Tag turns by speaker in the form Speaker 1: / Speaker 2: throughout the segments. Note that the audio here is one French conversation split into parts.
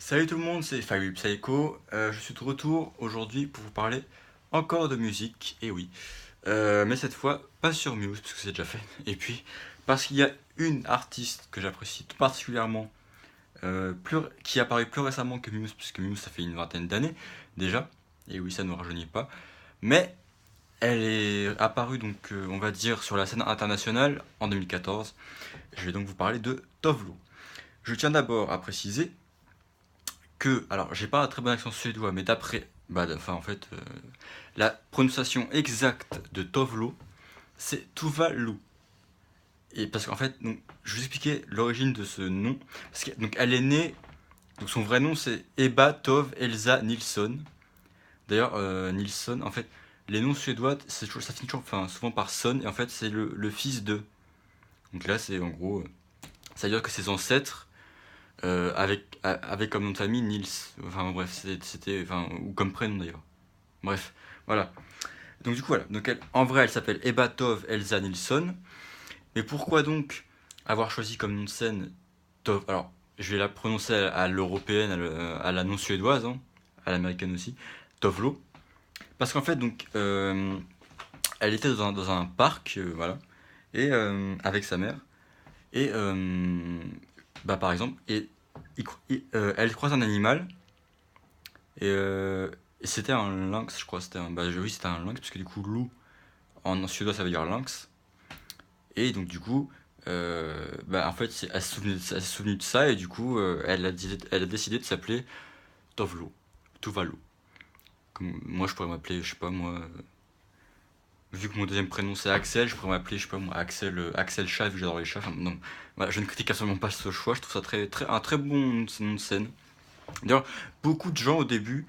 Speaker 1: Salut tout le monde, c'est Fabio Psycho. Je suis de retour aujourd'hui pour vous parler encore de musique, et oui. Mais cette fois, pas sur Muse, parce que c'est déjà fait. Et puis, parce qu'il y a une artiste que j'apprécie tout particulièrement, qui est apparue plus récemment que Muse, puisque Muse ça fait une vingtaine d'années déjà. Et oui, ça ne nous rajeunit pas. Mais elle est apparue, donc, on va dire, sur la scène internationale en 2014. Je vais donc vous parler de Tovlo. Je tiens d'abord à préciser que, alors j'ai pas un très bon accent suédois, mais d'après, enfin en fait, la prononciation exacte de Tovlo, c'est Tuvalu. Et parce qu'en fait, donc, je vais vous expliquer l'origine de ce nom. Parce que, donc elle est née, donc son vrai nom c'est Ebba Tov Elsa Nilsson. D'ailleurs, Nilsson, en fait, les noms suédois, ça finit toujours, enfin, souvent par son, et en fait c'est le fils de. Donc là, c'est en gros, ça veut dire que ses ancêtres avec comme nom de famille Nils. Enfin bref, c'était, enfin, ou comme prénom d'ailleurs. Bref, voilà. Donc du coup, voilà. Donc en vrai, elle s'appelle Ebatov Elsa Nilsson. Mais pourquoi donc avoir choisi comme nom de scène Tov? Alors, je vais la prononcer à l'européenne, à la non suédoise, hein, à l'américaine aussi. Tovlo. Parce qu'en fait, donc, elle était dans un parc, voilà, et avec sa mère. Et par exemple, elle croise un animal. Et, et c'était un lynx, je crois. Oui, c'était un lynx, parce que du coup, loup en suédois ça veut dire lynx. Et donc, du coup, en fait, elle s'est souvenue de ça, et du coup, elle a décidé de s'appeler Tovlo, Tuvalu. Comme, moi, je pourrais m'appeler, je sais pas, moi, vu que mon deuxième prénom c'est Axel, je pourrais m'appeler, je sais pas, moi, Axel Chat, vu que j'adore les chats. Enfin, non, voilà, je ne critique absolument pas ce choix, je trouve ça un très bon nom de scène. D'ailleurs, beaucoup de gens au début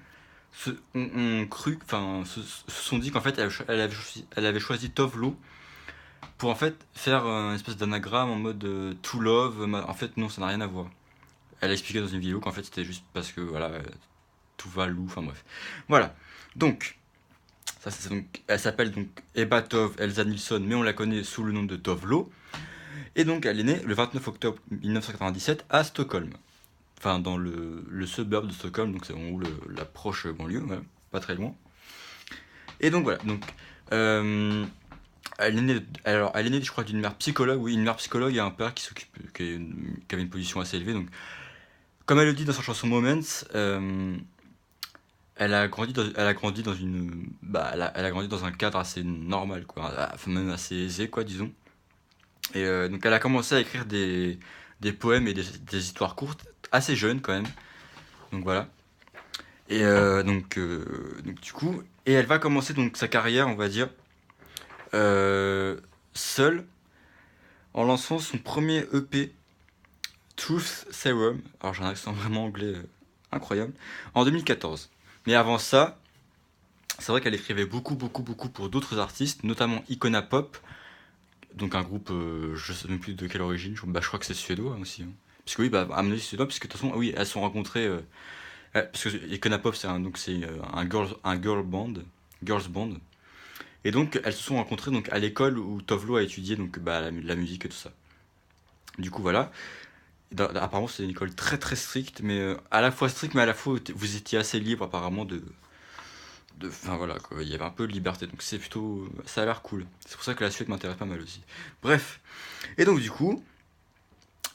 Speaker 1: ont cru, enfin, se sont dit qu'en fait, elle avait choisi Tovlo pour en fait faire une espèce d'anagramme en mode to love. En fait, non, ça n'a rien à voir. Elle a expliqué dans une vidéo qu'en fait, c'était juste parce que voilà, tout va loup, enfin bref. Voilà. Donc, elle s'appelle donc Ebba Tov Elsa Nilsson, mais on la connaît sous le nom de Tovlo. Et donc, elle est née le 29 octobre 1997 à Stockholm. Enfin, dans le suburb de Stockholm, donc c'est en haut la proche banlieue, voilà, pas très loin. Et donc voilà, donc elle est née, je crois, d'une mère psychologue, oui, une mère psychologue et un père qui avait une position assez élevée. Donc, comme elle le dit dans sa chanson Moments, elle a grandi dans elle a grandi dans un cadre assez normal, quoi, enfin même assez aisé, quoi, disons. Et donc, elle a commencé à écrire des poèmes et des histoires courtes assez jeune, quand même. Donc voilà. Et donc du coup, et elle va commencer donc sa carrière, on va dire, seule, en lançant son premier EP, Truth Serum. Alors j'ai un accent vraiment anglais incroyable, en 2014. Mais avant ça, c'est vrai qu'elle écrivait beaucoup, beaucoup, beaucoup pour d'autres artistes, notamment Icona Pop, donc un groupe, je sais même plus de quelle origine, je crois que c'est suédois aussi, hein. Parce que oui, à mon avis c'est suédois, puisque de toute façon, oui, elles se sont rencontrées, parce que Icona Pop c'est un girls band. Et donc elles se sont rencontrées donc à l'école où Tovlo a étudié donc la musique et tout ça. Du coup voilà. Apparemment c'est une école très très stricte, mais à la fois stricte, mais à la fois vous étiez assez libre apparemment enfin voilà quoi. Il y avait un peu de liberté, donc c'est plutôt, ça a l'air cool. C'est pour ça que la Suède m'intéresse pas mal aussi. Bref. Et donc du coup,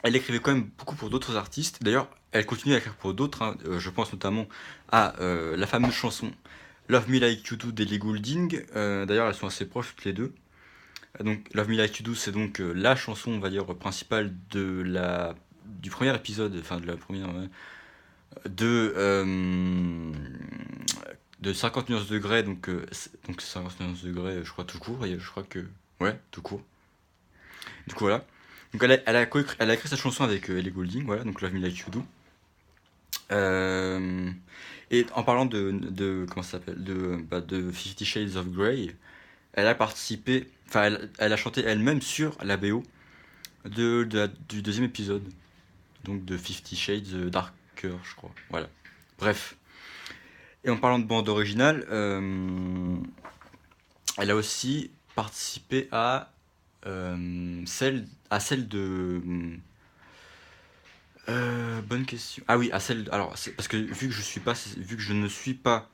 Speaker 1: elle écrivait quand même beaucoup pour d'autres artistes. D'ailleurs, elle continue à écrire pour d'autres, hein. Je pense notamment à la fameuse chanson Love Me Like You Do d'Ellie Goulding. D'ailleurs, elles sont assez proches toutes les deux. Donc, Love Me Like You Do, c'est donc la chanson, on va dire, principale du premier épisode, enfin de la première, ouais, de, euh, de 50 nuances degrés. Donc 50 nuances degrés, je crois tout court, et je crois que. Ouais, tout court. Du coup, voilà. Donc, elle a écrit cette chanson avec Ellie Goulding, voilà, donc Love Me Like You Do. Euh, et en parlant comment ça s'appelle, de Fifty Shades of Grey, elle a participé, enfin, elle a chanté elle-même sur la BO du deuxième épisode, donc de Fifty Shades Darker, je crois. Voilà. Bref. Et en parlant de bande originale, elle a aussi participé à celle de Bonne question. Ah oui, à celle. Alors, c'est parce que vu que je ne suis pas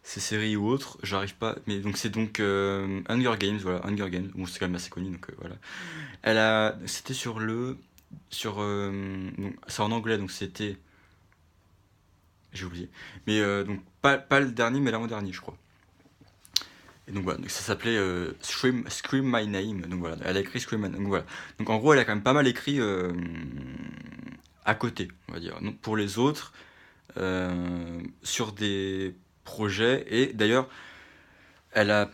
Speaker 1: ces séries ou autres, j'arrive pas. Mais donc c'est donc Hunger Games, voilà, Hunger Games. Bon, c'est quand même assez connu, donc voilà. C'était c'est en anglais, donc c'était, j'ai oublié. Mais donc pas le dernier, mais l'avant-dernier, je crois. Et donc voilà, donc ça s'appelait Scream My Name. Donc voilà, elle a écrit Scream My Name. Donc voilà. Donc en gros, elle a quand même pas mal écrit à côté, on va dire. Donc pour les autres, sur des projets. Et d'ailleurs, elle a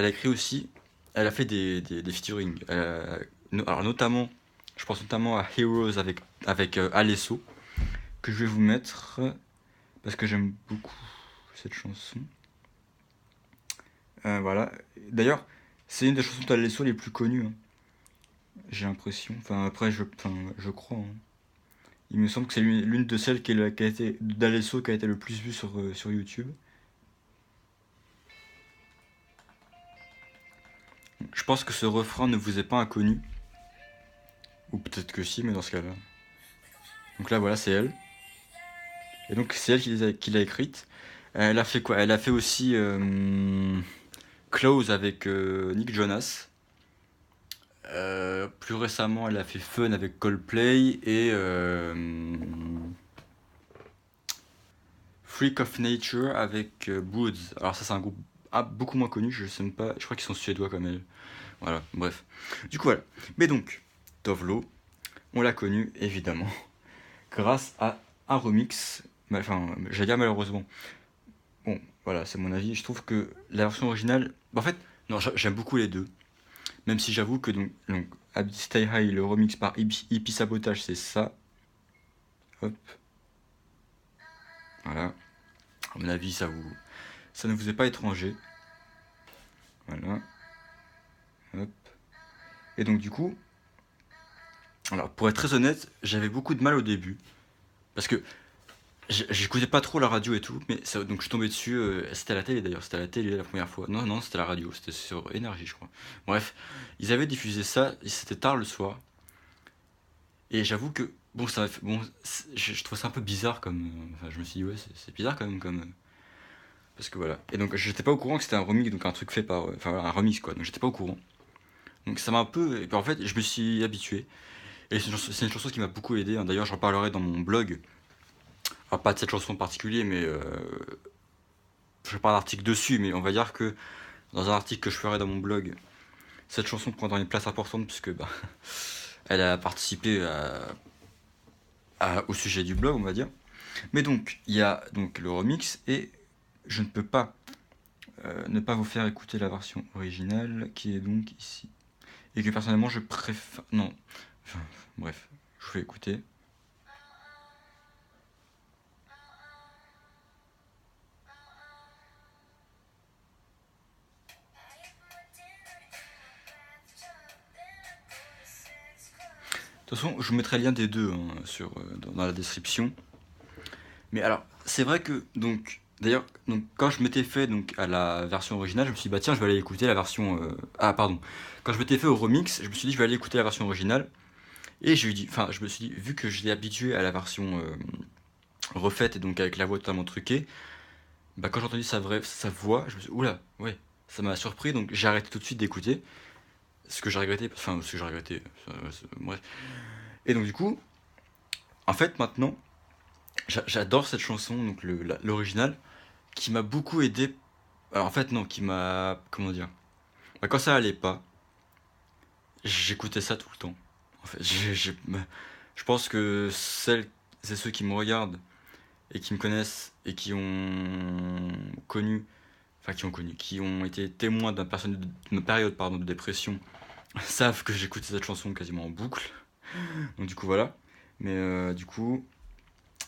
Speaker 1: écrit aussi, elle a fait des featuring. Alors notamment, je pense notamment à Heroes avec Alesso, que je vais vous mettre parce que j'aime beaucoup cette chanson. Voilà. D'ailleurs, c'est une des chansons d'Alesso les plus connues, hein, j'ai l'impression. Enfin, après, je crois, hein. Il me semble que c'est l'une de celles qui a été d'Alesso qui a été le plus vue sur YouTube. Je pense que ce refrain ne vous est pas inconnu. Ou peut-être que si, mais dans ce cas-là. Donc là, voilà, c'est elle. Et donc, c'est elle qui l'a écrite. Elle a fait quoi? Elle a fait aussi Close avec Nick Jonas. Plus récemment, elle a fait Fun avec Coldplay et Freak of Nature avec Woods. Alors ça, c'est un groupe beaucoup moins connu, je sais même pas, je crois qu'ils sont suédois comme elle. Voilà, bref. Du coup, voilà. Mais donc, Tovlo, on l'a connu, évidemment, grâce à un remix. Enfin, j'allais dire malheureusement. Bon, voilà, c'est mon avis. Je trouve que la version originale... En fait, non, j'aime beaucoup les deux. Même si j'avoue que donc Stay High, le remix par Hippie Sabotage, c'est ça. Hop, voilà. À mon avis, ça ne vous est pas étranger. Voilà, hop. Et donc du coup, alors pour être très honnête, j'avais beaucoup de mal au début. Parce que j'écoutais pas trop la radio et tout, mais donc je suis tombé dessus, c'était à la télé d'ailleurs, c'était à la télé la première fois. Non, non, c'était à la radio, c'était sur Énergie, je crois. Bref, ils avaient diffusé ça, et c'était tard le soir. Et j'avoue que, bon, je trouve ça un peu bizarre comme. Enfin, je me suis dit, ouais, c'est bizarre quand même comme. Parce que voilà. Et donc, j'étais pas au courant que c'était un remix, donc un truc fait par. Enfin, voilà, un remix quoi, donc j'étais pas au courant. Donc ça m'a un peu. Et puis en fait, je me suis habitué. Et c'est une chanson qui m'a beaucoup aidé, hein. D'ailleurs, j'en parlerai dans mon blog. Alors, pas de cette chanson en particulier, mais. Je ferai pas un article dessus, mais on va dire que dans un article que je ferai dans mon blog, cette chanson prendra une place importante, puisque bah, elle a participé au sujet du blog, on va dire. Mais donc, il y a donc le remix et je ne peux pas ne pas vous faire écouter la version originale qui est donc ici. Et que personnellement je préfère... Non, enfin, bref, je vous fais écouter. De toute façon, je vous mettrai le lien des deux hein, dans la description. Mais alors, c'est vrai que, donc, d'ailleurs, donc, quand je m'étais fait donc, à la version originale, je me suis dit, bah tiens, je vais aller écouter la version... Ah, pardon. Quand je m'étais fait au remix, je me suis dit, je vais aller écouter la version originale. Et je me suis dit, vu que j'étais habitué à la version refaite et donc avec la voix totalement truquée, bah quand j'ai entendu sa voix, je me suis dit, oula, ouais, ça m'a surpris, donc j'ai arrêté tout de suite d'écouter. Ce que j'ai regretté, bref. Et donc du coup, en fait maintenant, j'adore cette chanson, donc l'original, qui m'a beaucoup aidé. Alors en fait non, qui m'a, comment dire, bah, quand ça allait pas, j'écoutais ça tout le temps. En fait, je pense que c'est ceux qui me regardent et qui me connaissent et qui ont connu, qui ont été témoins d'une période pardon, de dépression, savent que j'écoute cette chanson quasiment en boucle. Donc du coup voilà. Mais du coup,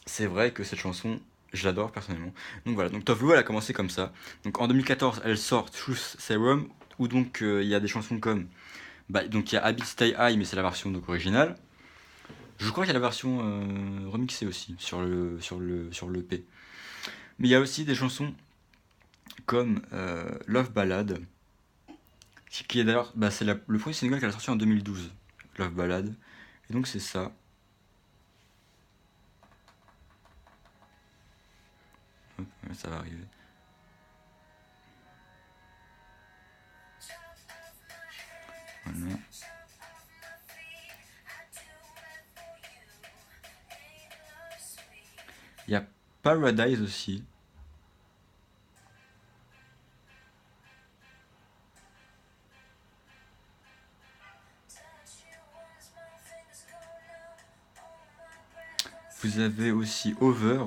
Speaker 1: c'est vrai que cette chanson, je l'adore personnellement. Donc voilà, donc Tove Lo, elle a commencé comme ça. Donc en 2014, elle sort Truth Serum, où donc il y a des chansons comme... Bah, donc il y a Habit Stay High, mais c'est la version donc, originale. Je crois qu'il y a la version remixée aussi sur le P. Mais il y a aussi des chansons comme Love Ballad, qui est d'ailleurs, bah, le premier single qu'elle a sorti en 2012, Love Ballad. Et donc c'est ça. Hop, ça va arriver. Voilà. Il y a Paradise aussi. Vous avez aussi Over.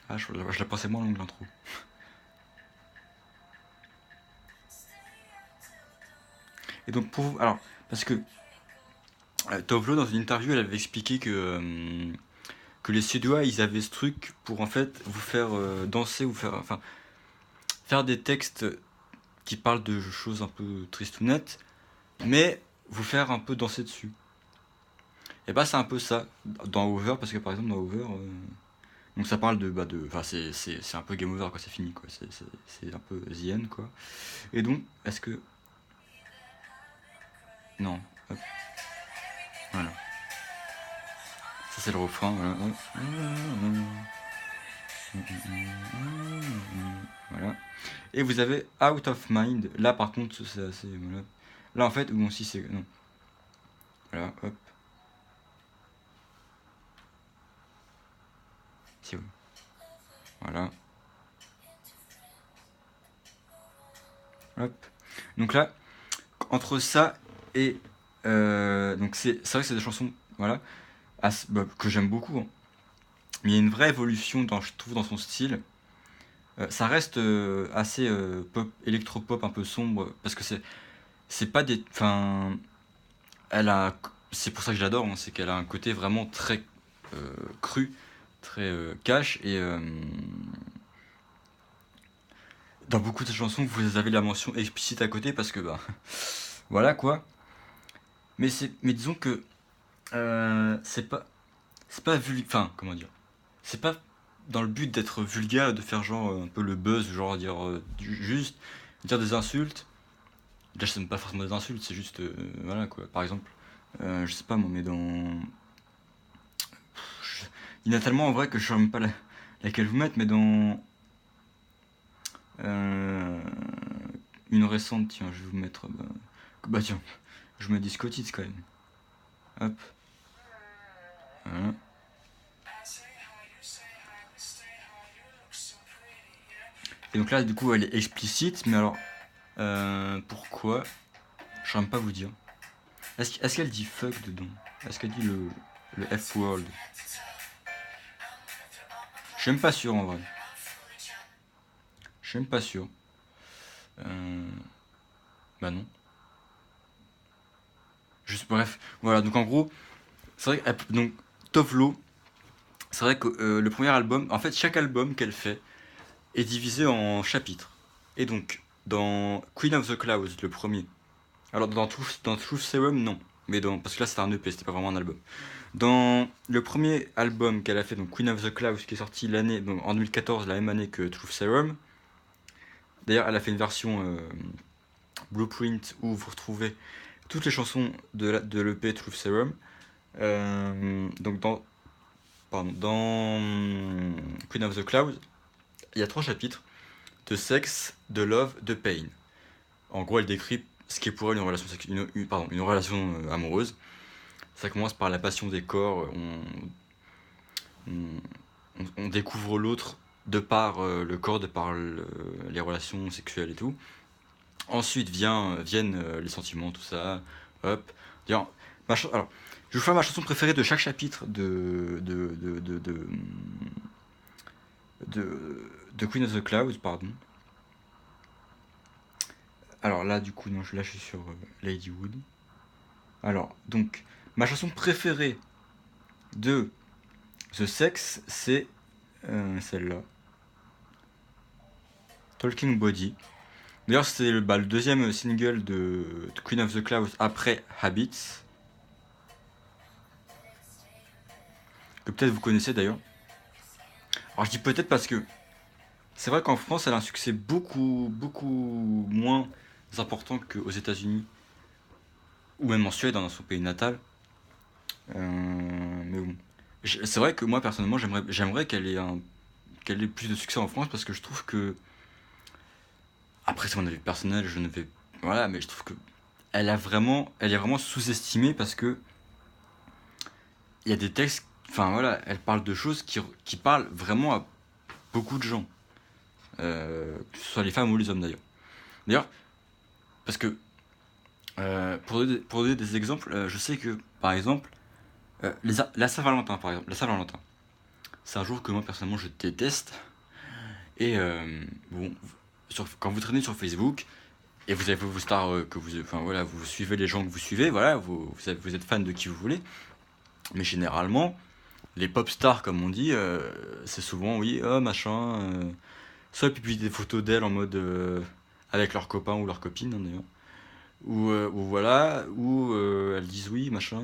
Speaker 1: Ah, je la pensais moins longue l'intro. Et donc pour alors parce que Tovlo dans une interview elle avait expliqué que les Suédois ils avaient ce truc pour en fait vous faire danser, vous faire enfin faire des textes qui parlent de choses un peu tristounettes, mais vous faire un peu danser dessus. Et bah c'est un peu ça dans Over parce que par exemple dans Over donc ça parle enfin c'est un peu game over quoi, c'est fini quoi, c'est un peu the end quoi. Et donc est-ce que non, hop, voilà. Ça c'est le refrain, voilà. Voilà. Et vous avez Out of Mind. Là par contre c'est assez. Voilà. Là en fait, bon si c'est. Non. Voilà, hop. Si oui. Voilà. Hop. Donc là, entre ça et. Donc c'est vrai que c'est des chansons. Voilà. Que j'aime beaucoup. Hein. Mais il y a une vraie évolution je trouve dans son style. Ça reste assez pop, électropop un peu sombre. Parce que c'est pas des. Enfin. Elle a. C'est pour ça que je l'adore, hein, c'est qu'elle a un côté vraiment très cru, très cash et dans beaucoup de chansons vous avez la mention explicite à côté parce que bah voilà quoi. Mais disons que c'est pas enfin comment dire, c'est pas dans le but d'être vulgaire, de faire genre un peu le buzz, genre dire juste dire des insultes. Là, je n'aime pas forcément des insultes, c'est juste voilà quoi. Par exemple, je sais pas moi, mais il y en a tellement en vrai que je ne sais même pas laquelle vous mettre, mais dans euh, une récente, tiens, je vais vous mettre. Bah tiens, je me dis Scottids quand même. Hop. Voilà. Et donc là, du coup, elle est explicite, mais alors, pourquoi? Je ne saurais même pas vous dire. Est-ce qu'elle dit fuck dedans? Est-ce qu'elle dit le F-word? Je suis même pas sûr en vrai. Je suis même pas sûr. Bah non. Juste bref. Voilà, donc en gros, c'est vrai que donc, Tovlo, c'est vrai que le premier album, en fait, chaque album qu'elle fait est divisé en chapitres. Et donc, dans Queen of the Clouds, le premier, alors dans Truth Serum, non. Mais parce que là c'était un EP, c'était pas vraiment un album. Dans le premier album qu'elle a fait, donc Queen of the Clouds, qui est sorti en 2014, la même année que Truth Serum. D'ailleurs, elle a fait une version Blueprint où vous retrouvez toutes les chansons de l'EP Truth Serum. Donc dans Queen of the Clouds, il y a 3 chapitres de sexe, de love, de pain. En gros, elle décrit ce qui est pour elle une relation amoureuse. Ça commence par la passion des corps. On découvre l'autre de par le corps, de par les relations sexuelles et tout. Ensuite viennent les sentiments, tout ça. Hop. Alors, je vais vous faire ma chanson préférée de chaque chapitre de Queen of the Clouds, pardon. Alors là, du coup, non, là je suis sur Lady Wood. Alors, donc, ma chanson préférée de The Sex, c'est celle-là. Talking Body. D'ailleurs, c'est le deuxième single de Queen of the Clouds après Habits. Que peut-être vous connaissez d'ailleurs. Alors je dis peut-être parce que c'est vrai qu'en France, elle a un succès beaucoup, beaucoup moins important qu'aux États-Unis. ou même en Suède, hein, dans son pays natal. Mais bon. C'est vrai que moi, personnellement, j'aimerais qu'elle ait plus de succès en France parce que je trouve que. Après, c'est mon avis personnel, je ne vais. Voilà, mais je trouve que. Elle est vraiment sous-estimée parce que il y a des textes. Enfin voilà, elle parle de choses qui parlent vraiment à beaucoup de gens. Que ce soit les femmes ou les hommes d'ailleurs. D'ailleurs, parce que pour donner des exemples, je sais que par exemple, la Saint-Valentin par exemple, la Saint-Valentin, c'est un jour que moi personnellement je déteste. Et bon, quand vous traînez sur Facebook et vous avez vos stars que vous, enfin voilà, vous suivez les gens que vous suivez, voilà, vous êtes fan de qui vous voulez. Mais généralement, les pop stars comme on dit, c'est souvent oui, oh machin, soit ils publient des photos d'elles en mode avec leurs copains ou leurs copines hein, d'ailleurs, ou voilà, ou elles disent oui machin,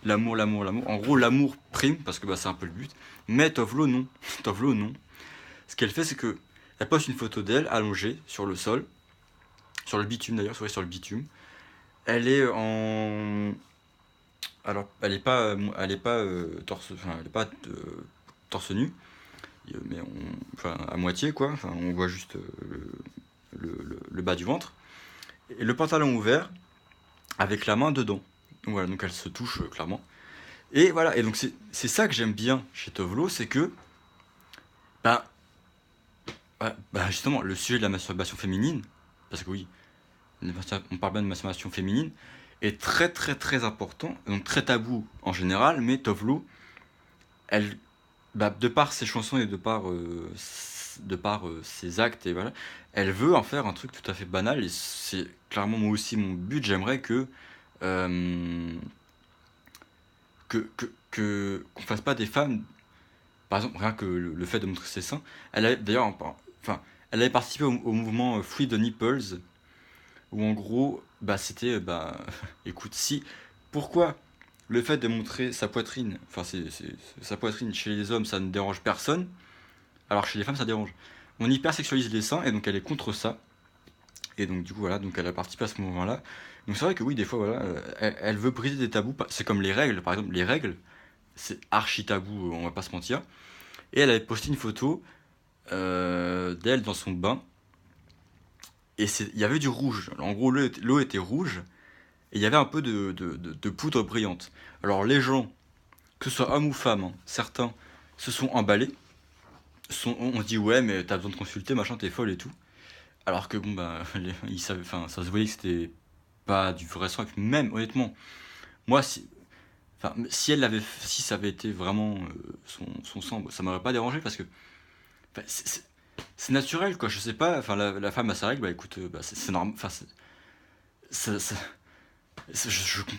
Speaker 1: l'amour, l'amour, l'amour. En gros, l'amour prime parce que bah, c'est un peu le but. Mais Tovlo non, Tovlo non. Ce qu'elle fait, c'est que elle poste une photo d'elle allongée sur le sol, sur le bitume d'ailleurs, sur le bitume. Elle est en, alors elle est pas torse, enfin elle est pas torse nu, mais enfin à moitié quoi. Enfin on voit juste le bas du ventre et le pantalon ouvert avec la main dedans. Donc voilà, donc elle se touche clairement. Et voilà, et donc c'est ça que j'aime bien chez Tovlo, c'est que bah, bah justement le sujet de la masturbation féminine, parce que oui, on parle bien de masturbation féminine, est très très très important, donc très tabou en général, mais Tovlo, elle, bah, de par ses chansons et de par ses actes, et voilà, elle veut en faire un truc tout à fait banal, et c'est clairement moi aussi mon but, j'aimerais euh, qu'on fasse pas des femmes, par exemple, rien que le fait de montrer ses seins, elle avait d'ailleurs, enfin, elle avait participé au mouvement Free the Nipples, où en gros, bah c'était, bah, écoute, si, pourquoi le fait de montrer sa poitrine, enfin sa poitrine chez les hommes, ça ne dérange personne, alors chez les femmes ça dérange. On hypersexualise les seins et donc elle est contre ça. Et donc du coup voilà, donc elle a participé à ce mouvement-là. Donc c'est vrai que oui, des fois voilà, elle veut briser des tabous. C'est comme les règles, par exemple, les règles, c'est archi tabou, on va pas se mentir. Et elle avait posté une photo d'elle dans son bain. Et il y avait du rouge. En gros, l'eau était rouge. Et il y avait un peu de poudre brillante. Alors les gens, que ce soit hommes ou femmes, hein, certains se sont emballés. On se dit ouais mais t'as besoin de consulter, machin, t'es folle et tout. Alors que bon bah ils savaient, enfin ça se voyait que c'était pas du vrai sang. Et puis même honnêtement, moi si, enfin si elle l'avait, si ça avait été vraiment son sang, ça m'aurait pas dérangé parce que enfin, c'est naturel quoi. Je sais pas, enfin la femme a sa règle, bah écoute, bah, c'est normal. Enfin c'est- ça-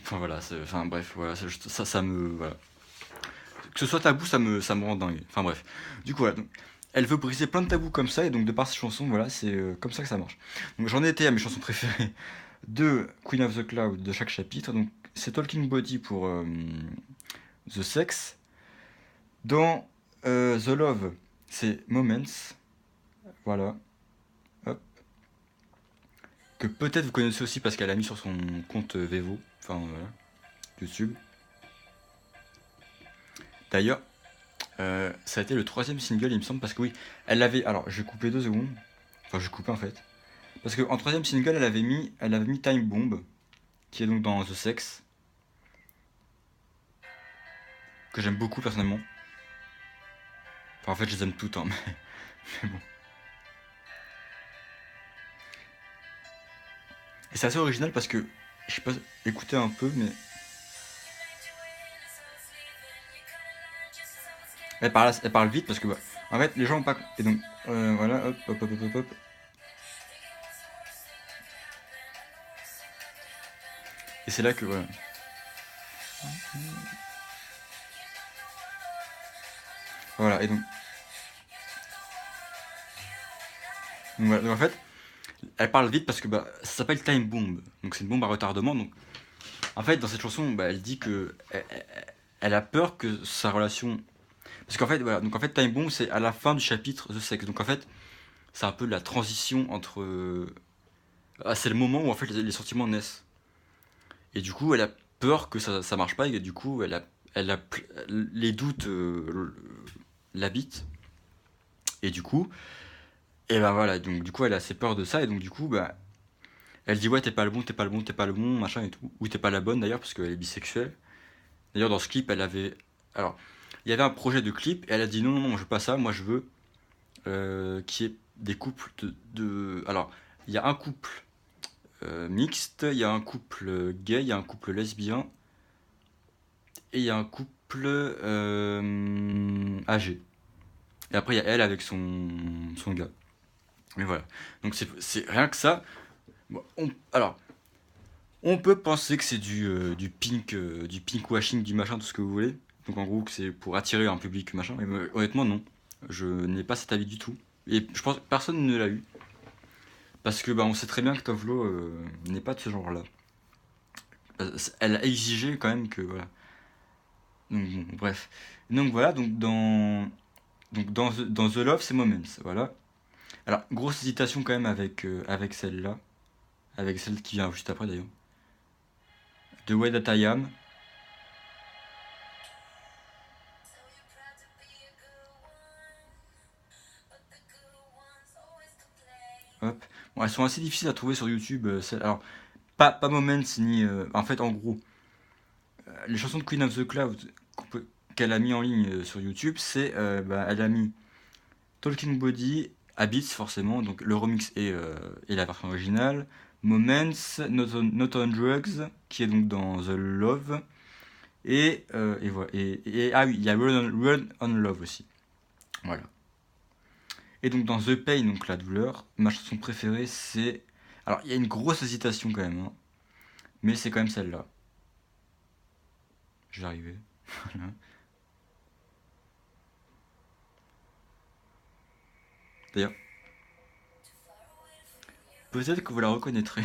Speaker 1: enfin voilà, enfin bref, voilà, ça me, voilà. Que ce soit tabou, ça me rend dingue. Enfin bref. Du coup, voilà. Donc, elle veut briser plein de tabous comme ça, et donc de par ses chansons, voilà, c'est comme ça que ça marche. Donc j'en ai été à mes chansons préférées de Queen of the Cloud de chaque chapitre. Donc c'est Talking Body pour The Sex. Dans The Love, c'est Moments. Voilà. Hop. Que peut-être vous connaissez aussi parce qu'elle a mis sur son compte Vevo. Enfin voilà. YouTube. D'ailleurs, ça a été le troisième single, il me semble, parce que oui, elle avait. Alors, je vais couper 2 secondes. Enfin, je vais couper en fait. Parce qu'en troisième single, elle avait mis Time Bomb, qui est donc dans The Sex, que j'aime beaucoup personnellement. Enfin, en fait, je les aime toutes, hein, mais bon. Et c'est assez original parce que, je sais pas, écoutez un peu, mais elle parle vite parce que, bah, en fait, les gens ont pas. Et donc, voilà, hop, hop, hop, hop, hop, hop. Et c'est là que, voilà. Voilà, et donc voilà. Donc, en fait, elle parle vite parce que bah, ça s'appelle Time Bomb. Donc c'est une bombe à retardement. Donc en fait, dans cette chanson, bah, elle dit que elle a peur que sa relation. Parce qu'en fait, voilà, donc en fait, Time Bomb, c'est à la fin du chapitre The Sex. Donc en fait, c'est un peu la transition entre. Ah, c'est le moment où en fait les sentiments naissent. Et du coup, elle a peur que ça marche pas, et du coup, les doutes l'habitent. Et du coup, et ben voilà, donc du coup, elle a assez peur de ça, et donc du coup, bah, elle dit ouais, t'es pas le bon, t'es pas le bon, t'es pas le bon, machin et tout. Ou t'es pas la bonne d'ailleurs, parce qu'elle est bisexuelle. D'ailleurs, dans ce clip, elle avait. Alors, il y avait un projet de clip, et elle a dit non, non, non, je veux pas ça, moi je veux qu'il y ait des couples Alors, il y a un couple mixte, il y a un couple gay, il y a un couple lesbien, et il y a un couple âgé. Et après, il y a elle avec son gars. Mais voilà. Donc, c'est rien que ça. Bon, alors, on peut penser que c'est du pink washing, du machin, tout ce que vous voulez. Donc, en gros, que c'est pour attirer un public machin. Mais honnêtement, non. Je n'ai pas cet avis du tout. Et je pense que personne ne l'a eu. Parce que bah, on sait très bien que Tovlo n'est pas de ce genre-là. Elle a exigé quand même que voilà. Donc bon, bref. Donc voilà, dans The Love, c'est Moments, voilà. Alors grosse hésitation quand même avec celle-là, avec celle qui vient juste après d'ailleurs. The Way That I Am. Hop. Bon, elles sont assez difficiles à trouver sur YouTube. Alors pas Moments ni en fait en gros les chansons de Queen of the Cloud qu'elle a mis en ligne sur YouTube, c'est bah, elle a mis Talking Body, Habits forcément, donc le remix et la version originale. Moments, Not on Drugs, qui est donc dans The Love. Et voilà. Ah oui, il y a Run on Love aussi. Voilà. Et donc dans The Pain, donc la douleur, ma chanson préférée c'est. Alors il y a une grosse hésitation quand même, hein, mais c'est quand même celle-là. Je vais arriver. Voilà. D'ailleurs, peut-être que vous la reconnaîtrez.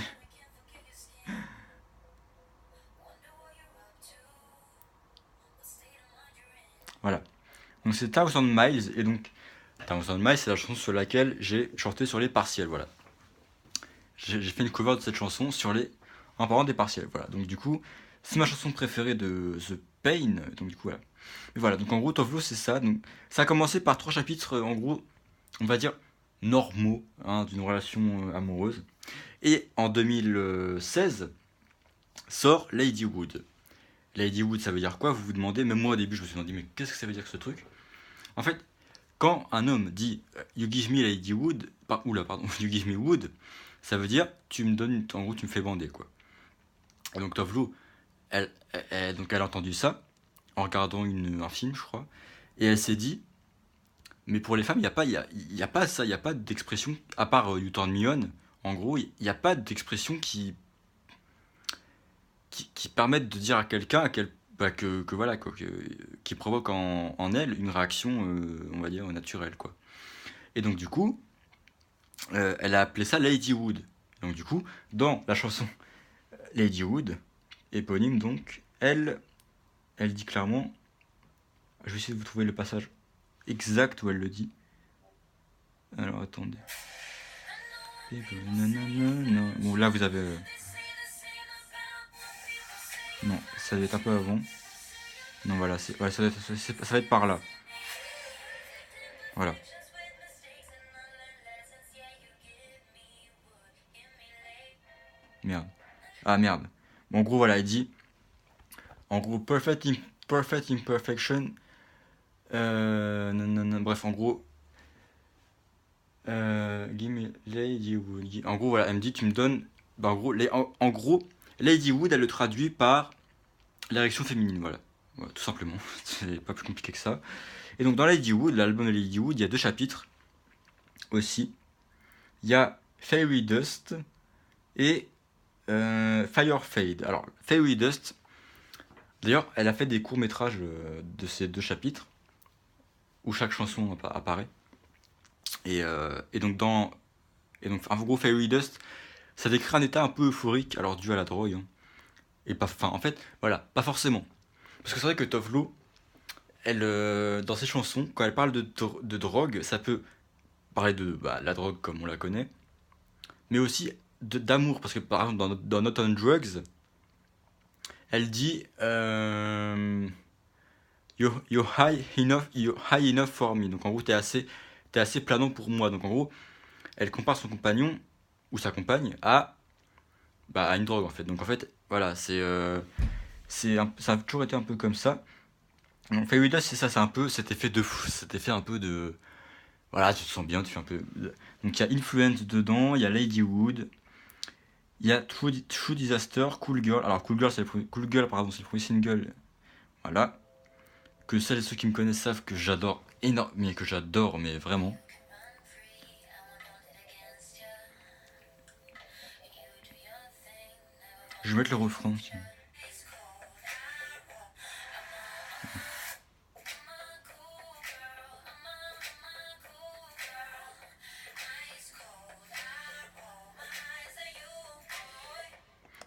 Speaker 1: Voilà. Donc c'est Thousand Miles, et donc Thousand Miles, c'est la chanson sur laquelle j'ai chanté sur les partiels, voilà. J'ai fait une cover de cette chanson en parlant des partiels, voilà. Donc du coup, c'est ma chanson préférée de The Pain, donc du coup voilà. Et voilà, donc en gros, Tovlo, c'est ça. Donc ça a commencé par 3 chapitres, en gros, on va dire normaux, hein, d'une relation amoureuse. Et en 2016 sort Lady Wood. Lady Wood, ça veut dire quoi? Vous vous demandez, même moi au début, je me suis demandé, mais qu'est-ce que ça veut dire ce truc? En fait, quand un homme dit You give me Lady Wood, oula, pardon, You give me Wood, ça veut dire tu me donnes, en gros, tu me fais bander, quoi. Et donc Tovlo, donc elle a entendu ça en regardant un film, je crois, et elle s'est dit mais pour les femmes, il y a pas ça, il n'y a pas d'expression, à part You Turn Me On, en gros, il n'y a pas d'expression qui permettent de dire à quelqu'un bah, que voilà, quoi, qui provoque en elle une réaction, on va dire, naturelle, quoi. Et donc du coup, elle a appelé ça Lady Wood. Donc du coup, dans la chanson Lady Wood, éponyme donc, elle dit clairement, je vais essayer de vous trouver le passage exact où elle le dit. Alors attendez. Bon là vous avez... Non, ça doit être un peu avant. Non voilà, ça va être par là. Voilà. Merde. Ah merde. Bon, en gros voilà, elle dit... En gros, perfect imperfection. Non, bref, en gros... give me Lady Wood. En gros, voilà, elle me dit, tu me donnes... Bah, en gros, Lady Wood, elle le traduit par l'érection féminine, voilà. Voilà, tout simplement. C'est pas plus compliqué que ça. Et donc, dans Lady Wood, l'album de Lady Wood, il y a 2 chapitres aussi. Il y a Fairy Dust et Fire Fade. Alors, Fairy Dust, d'ailleurs, elle a fait des courts-métrages de ces 2 chapitres où chaque chanson apparaît. Et donc, en gros, Fairy Dust, ça décrit un état un peu euphorique, alors dû à la drogue, hein. Et pas, enfin, en fait, voilà, pas forcément. Parce que c'est vrai que Tovlo, elle, dans ses chansons, quand elle parle de drogue, ça peut parler de bah, la drogue comme on la connaît, mais aussi d'amour. Parce que par exemple, dans Not on Drugs, elle dit you're high enough for me. Donc en gros, t'es assez planant pour moi. Donc en gros, elle compare son compagnon ou sa compagne à, bah, à une drogue en fait. Donc en fait, voilà, ça a toujours été un peu comme ça. Donc Fairy Dust, c'est ça, c'est un peu cet effet de fou, cet effet un peu de, voilà, tu te sens bien, tu fais un peu. Donc il y a Influence dedans, il y a Lady Wood, il y a True Disaster, Cool Girl. Alors Cool Girl, pardon, c'est le premier single, voilà. Que celles et ceux qui me connaissent savent que j'adore énormément, mais que j'adore, mais vraiment. Je vais mettre le refrain. Tiens.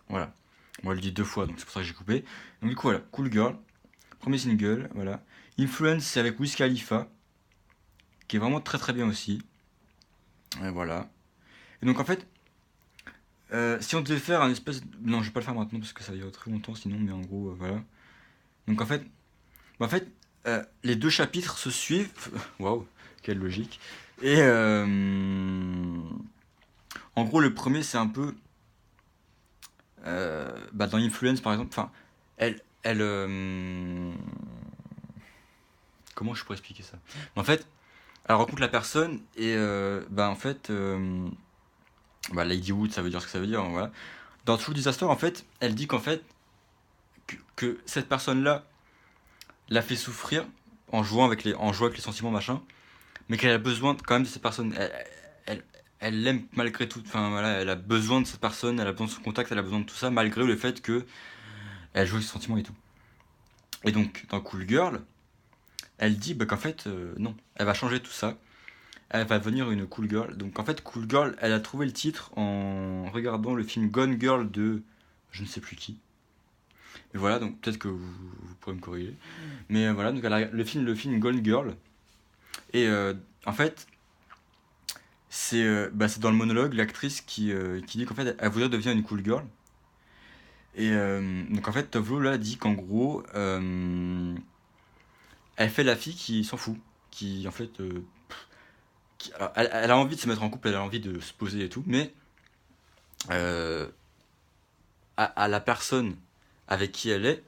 Speaker 1: Voilà. Moi, elle le dit deux fois, donc c'est pour ça que j'ai coupé. Donc du coup, voilà, Cool Girl, premier single, voilà. Influence, c'est avec Wiz Khalifa, qui est vraiment très très bien aussi. Et voilà. Et donc en fait, si on devait faire un espèce... Non, je vais pas le faire maintenant parce que ça va durer très longtemps sinon, mais en gros, voilà. Donc en fait, les deux chapitres se suivent. Waouh, quelle logique. Et en gros, le premier, c'est un peu... bah, dans Influence, par exemple, enfin, elle comment je pourrais expliquer ça? En fait, elle rencontre la personne et bah, en fait, bah, Lady Wood, ça veut dire ce que ça veut dire, hein, voilà. Dans True Disaster, en fait, elle dit qu'en fait, que cette personne-là la fait souffrir en jouant avec les sentiments, machin, mais qu'elle a besoin quand même de cette personne. Elle, elle l'aime malgré tout. Enfin voilà, elle a besoin de cette personne, elle a besoin de son contact, elle a besoin de tout ça, malgré le fait que elle joue avec ses sentiments et tout. Et donc, dans Cool Girl, elle dit bah, qu'en fait, non, elle va changer tout ça. Elle va devenir une cool girl. Donc en fait, Cool Girl, elle a trouvé le titre en regardant le film Gone Girl de je ne sais plus qui. Mais voilà, donc peut-être que vous pourrez me corriger. Mais voilà, donc elle a le film Gone Girl. Et en fait, c'est dans le monologue l'actrice qui dit qu'en fait elle voudrait devenir une cool girl. Et donc en fait, Tovlo là dit qu'en gros, elle fait la fille qui s'en fout. Qui en fait. Alors, elle a envie de se mettre en couple, elle a envie de se poser et tout, mais euh, à la personne avec qui elle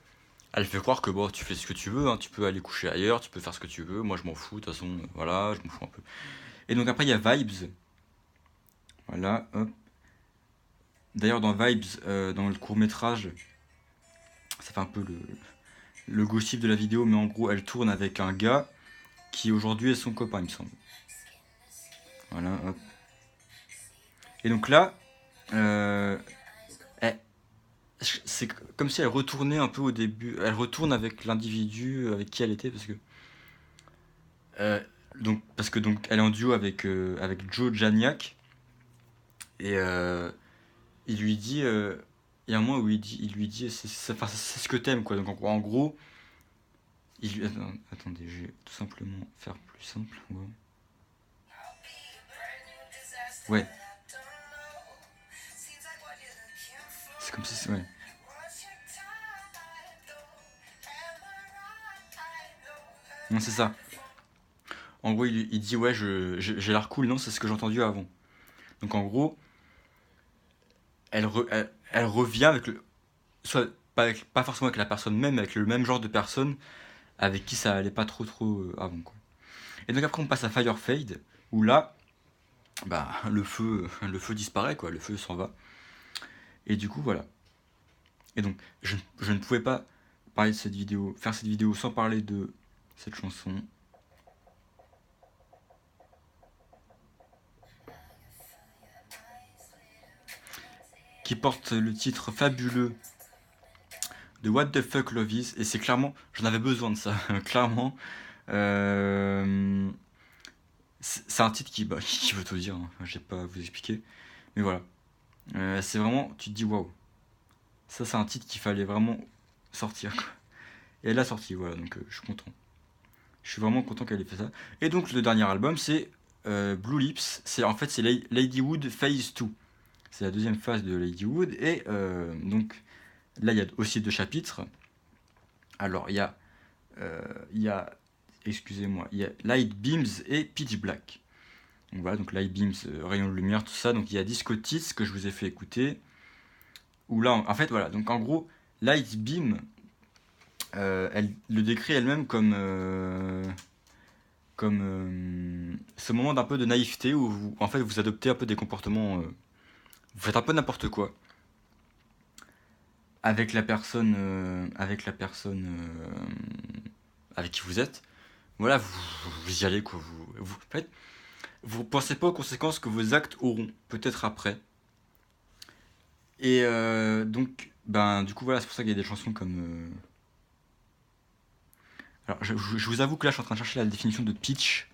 Speaker 1: fait croire que bon, tu fais ce que tu veux, hein, tu peux aller coucher ailleurs, tu peux faire ce que tu veux, moi je m'en fous, de toute façon, voilà, je m'en fous un peu. Et donc après il y a Vibes, voilà, hop. D'ailleurs dans Vibes, dans le court métrage, ça fait un peu le gossip de la vidéo, mais en gros elle tourne avec un gars qui aujourd'hui est son copain, il me semble. Voilà, hop. Et donc là, euh, elle- c'est comme si elle retournait un peu au début, elle retourne avec l'individu avec qui elle était, euh, parce que donc elle est en duo avec Joe Janiak, et il lui dit, il y a un moment où il lui dit, enfin, c'est ce que t'aimes, quoi. Donc en gros, attendez, je vais tout simplement faire plus simple. Ouais. Ouais. C'est comme si, ouais. Non, c'est ça. En gros, il dit, ouais, j'ai l'air cool. Non, c'est ce que j'ai entendu avant. Donc en gros, elle revient avec soit pas forcément avec la personne même, mais avec le même genre de personne avec qui ça allait pas trop avant, quoi. Et donc après, on passe à Fire Fade, où là, bah, le feu disparaît, quoi. Le feu s'en va. Et du coup, voilà. Et donc, je ne pouvais pas parler de cette vidéo, faire cette vidéo sans parler de cette chanson. Qui porte le titre fabuleux de What the Fuck Love Is. Et c'est clairement, j'en avais besoin de ça, clairement. C'est un titre qui veut tout dire, hein. Je vais pas vous expliquer. Mais voilà. C'est vraiment, tu te dis waouh. Ça, c'est un titre qu'il fallait vraiment sortir, quoi. Et elle l'a sorti, voilà, donc je suis content. Je suis vraiment content qu'elle ait fait ça. Et donc le dernier album, c'est Blue Lips. C'est Lady Wood Phase 2. C'est la deuxième phase de Lady Wood. Et donc là il y a aussi 2 chapitres. Alors il y a excusez-moi, il y a Light Beams et Pitch Black. Donc voilà, donc Light Beams, rayon de lumière, tout ça. Donc il y a Disco Tits que je vous ai fait écouter. Où là, en fait, voilà. Donc en gros, Light Beam, elle le décrit elle-même comme ce moment d'un peu de naïveté où vous, en fait, vous adoptez un peu des comportements, vous faites un peu n'importe quoi avec la personne avec qui vous êtes. Voilà, vous y allez quoi. En fait, vous pensez pas aux conséquences que vos actes auront, peut-être après. Et donc, ben, du coup, voilà, c'est pour ça qu'il y a des chansons comme. Alors, je vous avoue que là, je suis en train de chercher la définition de pitch,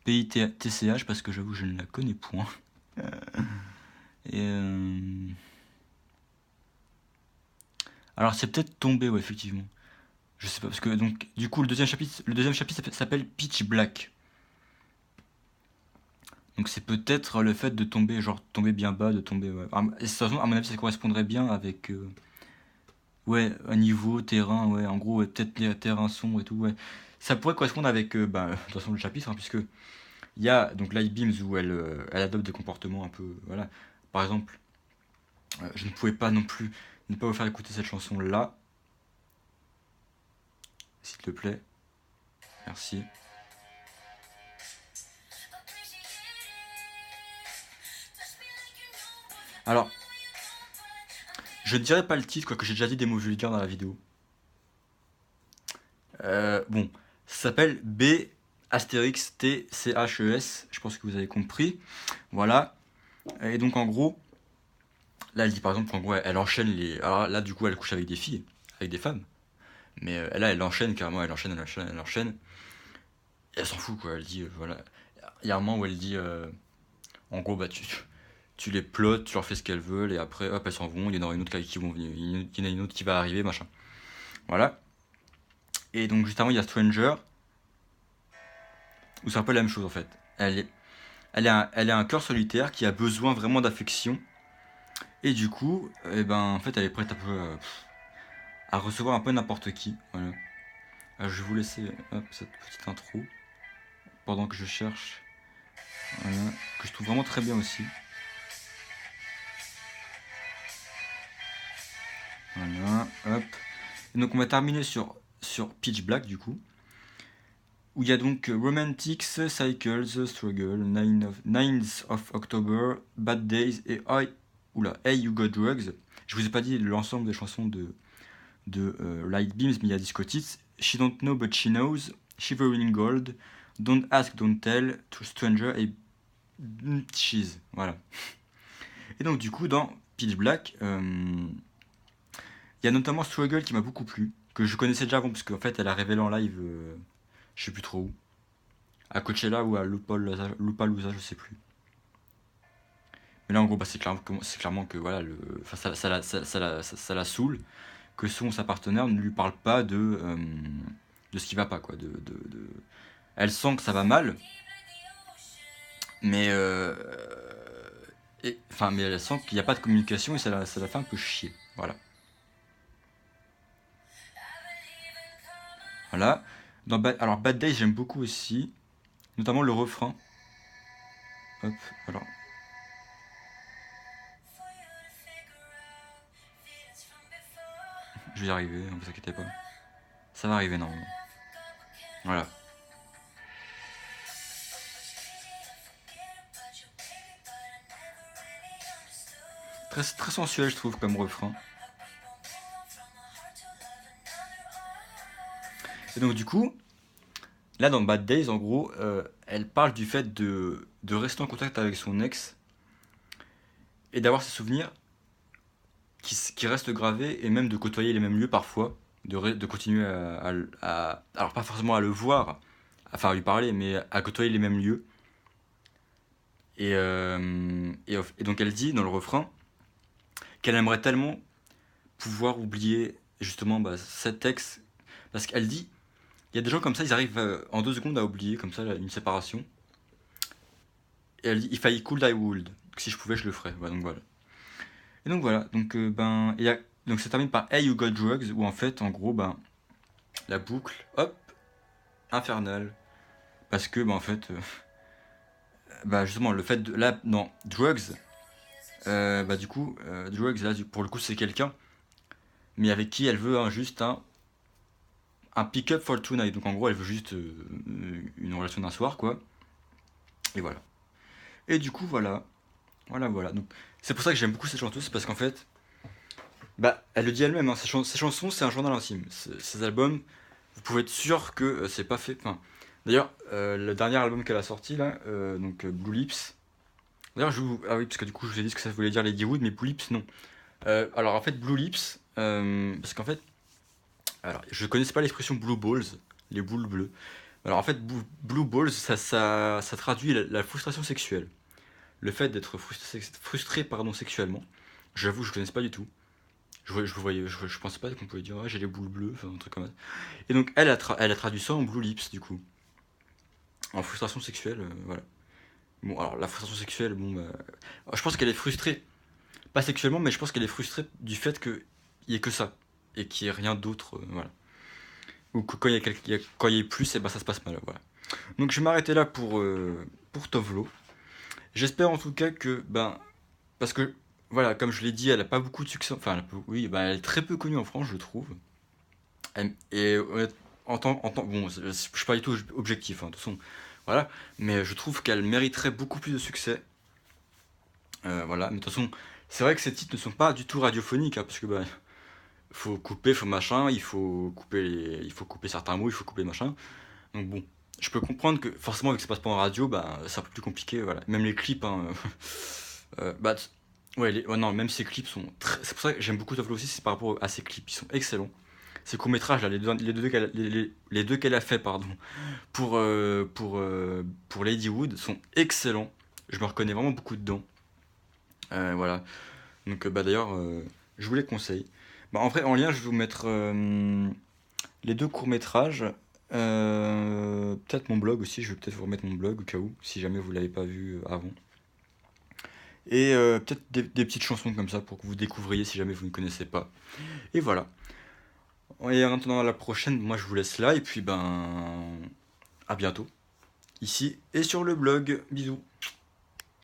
Speaker 1: P-I-T-C-H, parce que j'avoue, je ne la connais point. Et. Alors, c'est peut-être tombé, ouais, effectivement. Je sais pas, parce que donc, du coup, le deuxième chapitre s'appelle Pitch Black. Donc, c'est peut-être le fait de tomber, genre, tomber bien bas, de tomber. Ouais. Et de toute façon, à mon avis, ça correspondrait bien avec. Ouais, un niveau, terrain, ouais, en gros, ouais, peut-être terrain sombre et tout, ouais. Ça pourrait correspondre avec, bah, de toute façon, le chapitre, hein, puisque il y a donc Light Beams où elle adopte des comportements un peu, voilà. Par exemple, je ne pouvais pas non plus ne pas vous faire écouter cette chanson-là, s'il te plaît, merci. Alors, je ne dirais pas le titre, quoique j'ai déjà dit des mots vulgaires dans la vidéo. Bon, ça s'appelle B Astérix T C H E S, je pense que vous avez compris. Voilà. Et donc en gros, là elle dit par exemple qu'en gros elle enchaîne les. Alors là du coup elle couche avec des filles, avec des femmes. Mais là elle enchaîne carrément, elle enchaîne. Et elle s'en fout quoi, elle dit voilà. Il y a un moment où elle dit en gros bah tu les plottes, tu leur fais ce qu'elles veulent et après hop elles s'en vont, il y en aura une autre qui vont venir, il y en a une autre qui va arriver, machin. Voilà. Et donc juste avant il y a Stranger, où c'est un peu la même chose en fait. Elle est un cœur solitaire qui a besoin vraiment d'affection. Et du coup, eh ben, en fait, elle est prête un peu à recevoir un peu n'importe qui. Voilà. Alors, je vais vous laisser hop, cette petite intro pendant que je cherche. Voilà. Que je trouve vraiment très bien aussi. Voilà, hop. Et donc, on va terminer sur Pitch Black du coup. Où il y a donc Romantics, Cycles, Struggle, Nines of October, Bad Days et Hey You Got Drugs. Je vous ai pas dit l'ensemble des chansons de Light Beams, mais il y a Disco Tits, She Don't Know But She Knows, Shivering Gold, Don't Ask, Don't Tell, To Stranger et Cheese. Voilà. Et donc, du coup, dans Pitch Black, il y a notamment Struggle qui m'a beaucoup plu, que je connaissais déjà avant, parce qu'en fait, elle a révélé en live, je sais plus trop où, à Coachella ou à Lollapalooza, je sais plus. Mais là, en gros, bah, c'est clairement que voilà, ça la saoule que sa partenaire ne lui parle pas de ce qui va pas, quoi. Elle sent que ça va mal, mais, mais elle sent qu'il n'y a pas de communication et ça la fait un peu chier. Voilà. Voilà. Alors, Bad Day, j'aime beaucoup aussi, notamment le refrain. Hop, alors. Je vais y arriver, ne vous inquiétez pas. Ça va arriver normalement. Voilà. Très, très sensuel, je trouve, comme refrain. Et donc, du coup, là, dans Bad Days, en gros, elle parle du fait de rester en contact avec son ex et d'avoir ses souvenirs qui restent gravés et même de côtoyer les mêmes lieux parfois, de continuer alors pas forcément à le voir, enfin à lui parler, mais à côtoyer les mêmes lieux. Et donc elle dit dans le refrain qu'elle aimerait tellement pouvoir oublier justement bah, cet ex, parce qu'elle dit, il y a des gens comme ça, ils arrivent en 2 secondes à oublier comme ça une séparation. Et elle dit, if I could I would, si je pouvais je le ferais. Ouais, donc voilà. Et donc voilà, donc Donc ça termine par Hey You Got Drugs, où en fait, en gros, ben, la boucle, hop, infernale. Parce que, ben, en fait, bah justement, le fait de. Là, non, Drugs, bah du coup, Drugs, là, pour le coup, c'est quelqu'un, mais avec qui elle veut juste un pick-up for tonight. Donc en gros, elle veut juste une relation d'un soir, quoi. Et voilà. Et du coup, voilà. Voilà. Donc, c'est pour ça que j'aime beaucoup cette chanteuse, parce qu'en fait, bah, elle le dit elle-même, hein, ses chansons, c'est un journal intime. Ses albums, vous pouvez être sûr que c'est pas fait. Enfin, d'ailleurs, le dernier album qu'elle a sorti, là, donc Blue Lips. D'ailleurs, ah oui, parce que du coup, je vous ai dit ce que ça voulait dire Lady Wood, mais Blue Lips, non. Alors, en fait, Blue Lips, parce qu'en fait, alors, je connaissais pas l'expression Blue Balls, les boules bleues. Alors, en fait, Blue Balls, ça traduit la frustration sexuelle. Le fait d'être frustré, pardon, sexuellement. J'avoue, je connaissais pas du tout. Je pensais pas qu'on pouvait dire ah, j'ai les boules bleues, enfin un truc comme ça. Et donc elle a traduit ça en blue lips du coup, en frustration sexuelle, voilà. Bon alors la frustration sexuelle, bon bah, je pense qu'elle est frustrée, pas sexuellement, mais je pense qu'elle est frustrée du fait qu'il y ait que ça et qu'il y ait rien d'autre, voilà. Ou que quand il y a plus, et ben ça se passe mal, voilà. Donc je vais m'arrêter là pour Tovlo. J'espère en tout cas que ben parce que voilà, comme je l'ai dit, elle a pas beaucoup de succès, enfin oui, ben, elle est très peu connue en France, je trouve. Et bon, je suis pas du tout objectif, hein, de toute façon, voilà, mais je trouve qu'elle mériterait beaucoup plus de succès. Voilà, mais de toute façon, c'est vrai que ces titres ne sont pas du tout radiophoniques, hein, parce que bah, faut couper, faut machin, il faut couper certains mots, il faut couper machin. Donc bon, je peux comprendre que forcément, vu que ça passe pas en radio, bah, c'est un peu plus compliqué, voilà. Même les clips, hein, bah, ouais, ouais, non, même ces clips sont c'est pour ça que j'aime beaucoup Toflo aussi, c'est par rapport à ces clips, ils sont excellents. Ces courts-métrages, là, les deux qu'elle a fait, pardon, pour Lady Wood, sont excellents. Je me reconnais vraiment beaucoup dedans. Voilà. Donc, bah d'ailleurs, je vous les conseille. Bah, en vrai, en lien, je vais vous mettre les deux courts-métrages. Peut-être mon blog aussi, je vais peut-être vous remettre mon blog au cas où, si jamais vous l'avez pas vu avant. Et peut-être des petites chansons comme ça pour que vous découvriez si jamais vous ne connaissez pas. Et voilà. Et en attendant la prochaine, moi je vous laisse là et puis ben à bientôt ici et sur le blog. Bisous.